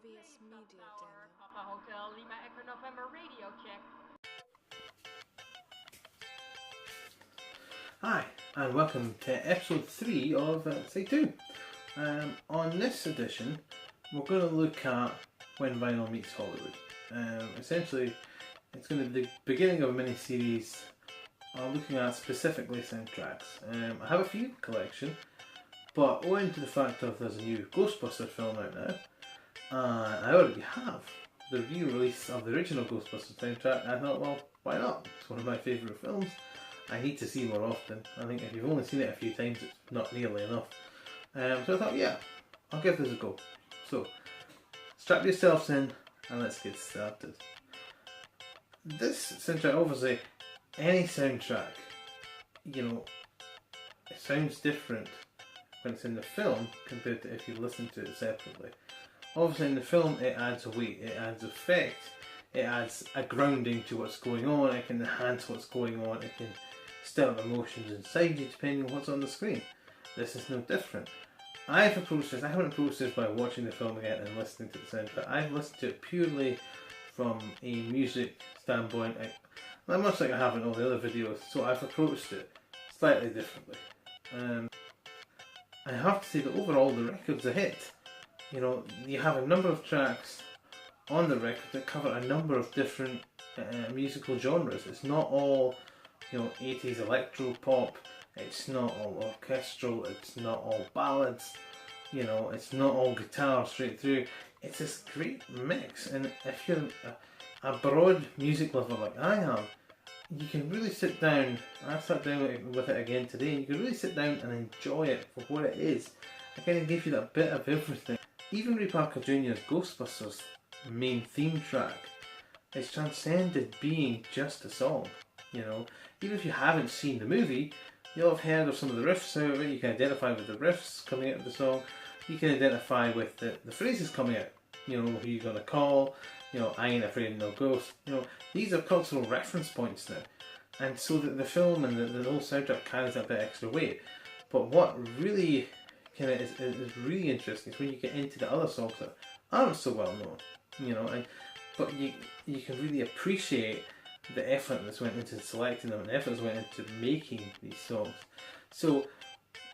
previous media demo. Papa Hotel Lima Echo November radio check. Hi, and welcome to episode 3 of SIDETWO. On this edition, we're going to look at When Vinyl Meets Hollywood. Essentially, it's going to be the beginning of a mini-series looking at specifically soundtracks. I have a few collection, but owing to the fact that there's a new Ghostbusters film out now, and I already have the re-release of the original Ghostbusters soundtrack, I thought, well, why not? It's one of my favourite films. I need to see more often. I think if you've only seen it a few times, it's not nearly enough. So I thought, yeah, I'll give this a go. So, strap yourselves in and let's get started. This soundtrack, obviously, any soundtrack, it sounds different when it's in the film compared to if you listen to it separately. Obviously in the film it adds a weight, it adds effect, it adds a grounding to what's going on, it can enhance what's going on, it can stir up emotions inside you depending on what's on the screen. This is no different. I haven't approached this by watching the film again and listening to the soundtrack. I've listened to it purely from a music standpoint, much like I have in all the other videos, so I've approached it slightly differently. I have to say that overall the record's a hit. You have a number of tracks on the record that cover a number of different musical genres. It's not all 80s electro pop, it's not all orchestral, it's not all ballads, it's not all guitar straight through. It's this great mix, and if you're a broad music lover like I am, you can really sit down. I sat down with it again today, and you can really sit down and enjoy it for what it is. I kind of give you that bit of everything. Even Ray Parker Jr.'s Ghostbusters main theme track is transcended being just a song. Even if you haven't seen the movie, you'll have heard of some of the riffs out of it. You can identify with the riffs coming out of the song. You can identify with the phrases coming out. Who you're gonna call. I ain't afraid of no ghost. These are cultural reference points now, and so that the film and the whole soundtrack carries that bit extra weight. But what really is really interesting is when you get into the other songs that aren't so well known, but you can really appreciate the effort that's went into selecting them and the effort that's went into making these songs. So,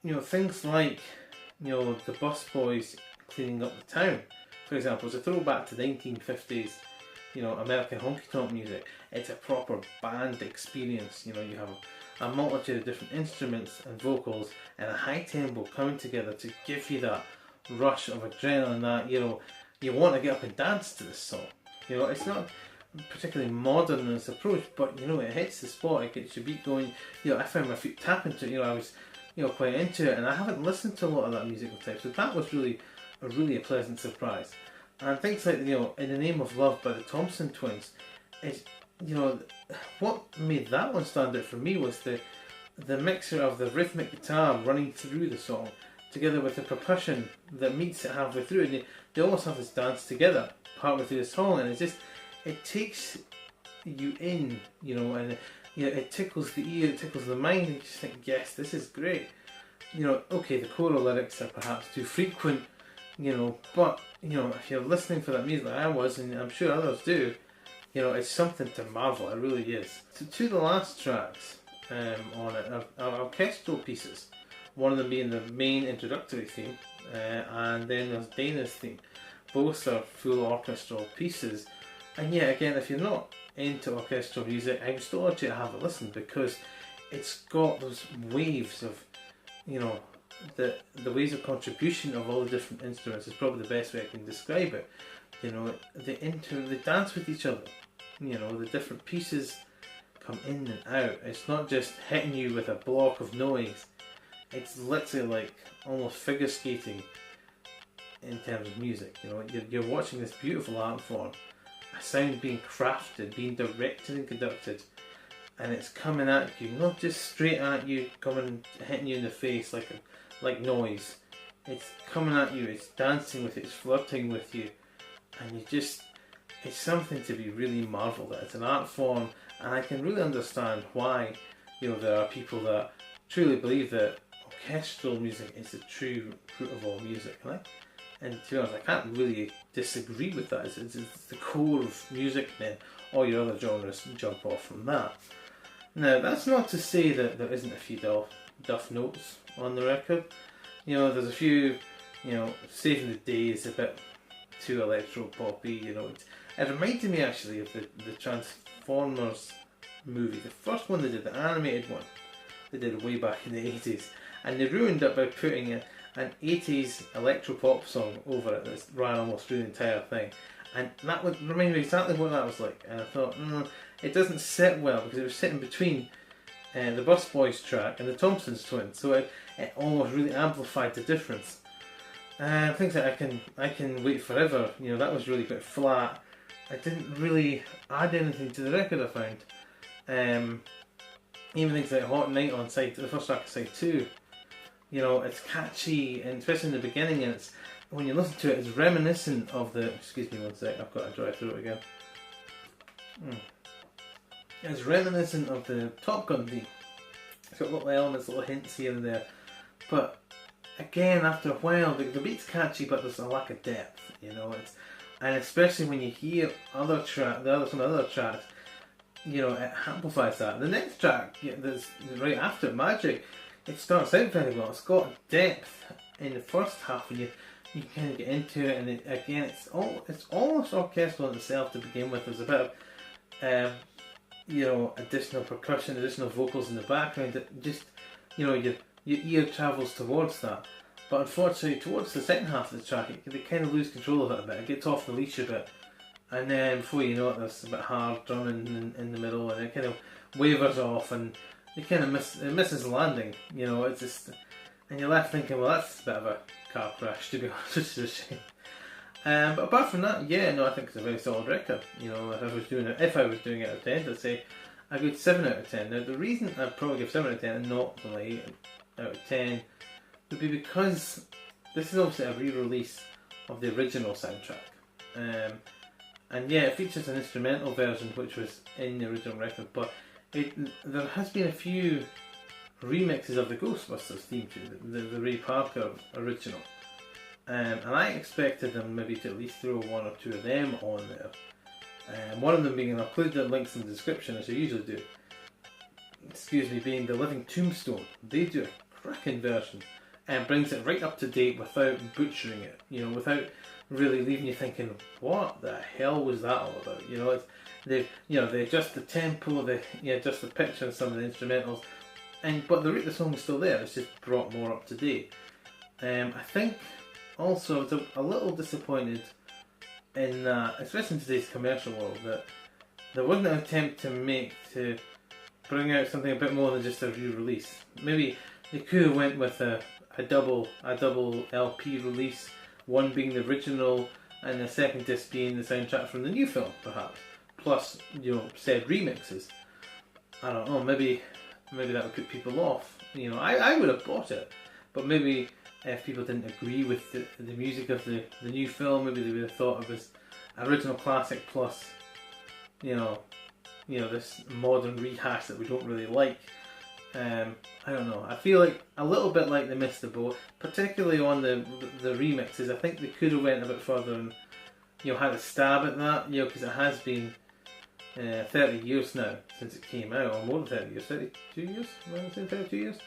things like, the bus boys cleaning up the town, for example, is a throwback to 1950s, American honky-tonk music. It's a proper band experience. You have a multitude of different instruments and vocals and a high tempo coming together to give you that rush of adrenaline that, you want to get up and dance to this song. It's not particularly modern in its approach, but it hits the spot, it gets your beat going. I found my feet tapping to it, I was quite into it, and I haven't listened to a lot of that musical type, so that was really a pleasant surprise. And things like, In the Name of Love by the Thompson Twins, is, what made that one stand out for me was the mixture of the rhythmic guitar running through the song together with the percussion that meets it halfway through, and they almost have this dance together partway through the song, and it takes you in, and it tickles the ear, it tickles the mind, and you just think, yes, this is great. Okay, the choral lyrics are perhaps too frequent, but if you're listening for that music like I was, and I'm sure others do, it's something to marvel. It really is. So to the last tracks on it are orchestral pieces. One of them being the main introductory theme, and then there's Dana's theme. Both are full orchestral pieces. And yeah, again, if you're not into orchestral music, I would still urge you to have a listen, because it's got those waves of, the waves of contribution of all the different instruments is probably the best way I can describe it. They dance with each other. The different pieces come in and out. It's not just hitting you with a block of noise. It's literally like almost figure skating in terms of music. You're watching this beautiful art form, a sound being crafted, being directed and conducted, and it's coming at you, not just straight at you, hitting you in the face like noise. It's coming at you, it's dancing with you, it's flirting with you, and it's something to be really marvelled at. It's an art form, and I can really understand why there are people that truly believe that orchestral music is the true root of all music. And to be honest, I can't really disagree with that. It's the core of music, and then all your other genres jump off from that. Now, that's not to say that there isn't a few duff notes on the record. You know, there's a few, you know, Saving the Day is a bit too electro-poppy, you know. It reminded me actually of the Transformers movie, the first one they did, the animated one they did way back in the 80s. And they ruined it by putting an 80s electro-pop song over it that ran almost through the entire thing. And that would remind me exactly what that was like. And I thought, it doesn't sit well because it was sitting between the Bus Boys track and the Thompsons twins, so it almost really amplified the difference. Things like I Can Wait Forever, you know, that was really quite flat. I didn't really add anything to the record, I found. Even things like Hot Night on the first track of side 2, you know, it's catchy, and especially in the beginning, and when you listen to it, it's reminiscent of the. Excuse me one sec, I've got to dry throat again. It's reminiscent of the Top Gun theme. It's got little elements, little hints here and there, but again, after a while, the beat's catchy, but there's a lack of depth, you know. And especially when you hear some of the other tracks, you know, it amplifies that. The next track, that's right after Magic, it starts out very well. It's got depth in the first half, and you kind of get into it, and again, it's almost orchestral in itself to begin with. There's a bit of you know, additional percussion, additional vocals in the background that just, you know, your ear travels towards that. But unfortunately, towards the second half of the track, they kind of lose control of it a bit. It gets off the leash a bit, and then before you know it, there's a bit hard drumming in the middle, and it kind of wavers off, and you kind of misses the landing. You know, it's just, and you're left thinking, well, that's a bit of a car crash, to be honest, which is a shame. But apart from that, yeah, no, I think it's a very solid record. You know, if I was doing it out of 10, I'd say a good 7 out of 10. Now, the reason I'd probably give 7 out of 10 and not only 8 out of 10 would be because this is obviously a re-release of the original soundtrack. And yeah, it features an instrumental version which was in the original record, but there has been a few remixes of the Ghostbusters theme tune, the Ray Parker original. And I expected them maybe to at least throw one or two of them on there. One of them being, and I'll put the links in the description as I usually do, being the Living Tombstone. They do a cracking version and brings it right up to date without butchering it, you know, without really leaving you thinking, what the hell was that all about? You know, they adjust the tempo, they adjust the pitch on some of the instrumentals, but the song is still there. It's just brought more up to date. I think also I was a little disappointed in that, especially in today's commercial world, that there wasn't an attempt to bring out something a bit more than just a re-release. Maybe they could have went with a double LP release, one being the original and the second disc being the soundtrack from the new film, perhaps. Plus, you know, said remixes. I don't know, maybe that would put people off. You know, I would have bought it, but maybe if people didn't agree with the music of the new film, maybe they would have thought it was original classic plus, you know, this modern rehash that we don't really like. I don't know. I feel like a little bit like they missed the boat, particularly on the remixes. I think they could have went a bit further and, you know, had a stab at that. You know, because it has been 30 years now since it came out, or more than 30 years, 32 years. Am I saying 32 years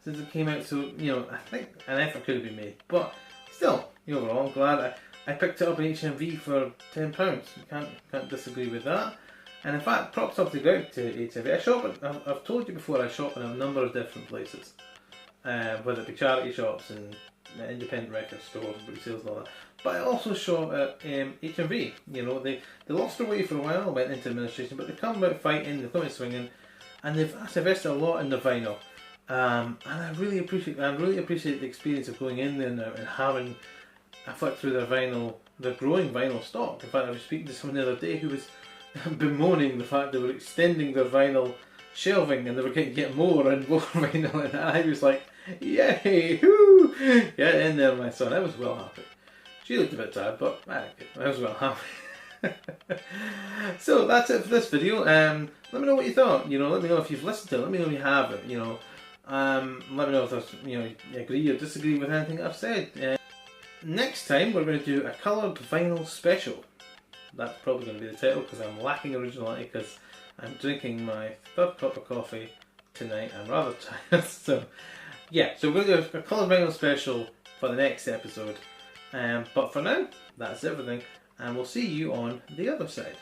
since it came out? So, you know, I think an effort could have been made. But still, overall, I'm glad I picked it up in HMV for £10. You can't disagree with that. And in fact, props up to go out to HMV. I've told you before, I shop in a number of different places, whether it be charity shops and independent record stores, book sales and all that. But I also shop at HMV. You know, they lost their way for a while, went into administration, but they come out fighting, they come out swinging, and they've invested a lot in the vinyl. And I really appreciate the experience of going in there now and having a flick through their vinyl, their growing vinyl stock. In fact, I was speaking to someone the other day who was bemoaning the fact they were extending their vinyl shelving and they were going to get more and more vinyl, and I was like, yay, whoo, get in there my son. I was well happy. She looked a bit tired, but I was well happy. So that's it for this video. Let me know what you thought. You know, let me know if you've listened to it, let me know if you haven't. You know, let me know if there's, you know, you agree or disagree with anything I've said. next time we're going to do a coloured vinyl special. That's probably going to be the title because I'm lacking originality because I'm drinking my third cup of coffee tonight. I'm rather tired. So yeah, so we're going to do a coloured vinyl special for the next episode. But for now, that's everything, and we'll see you on the other side.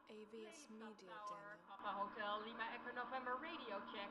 AVS Media Demo. Papa Hotel Lima Echo November radio check.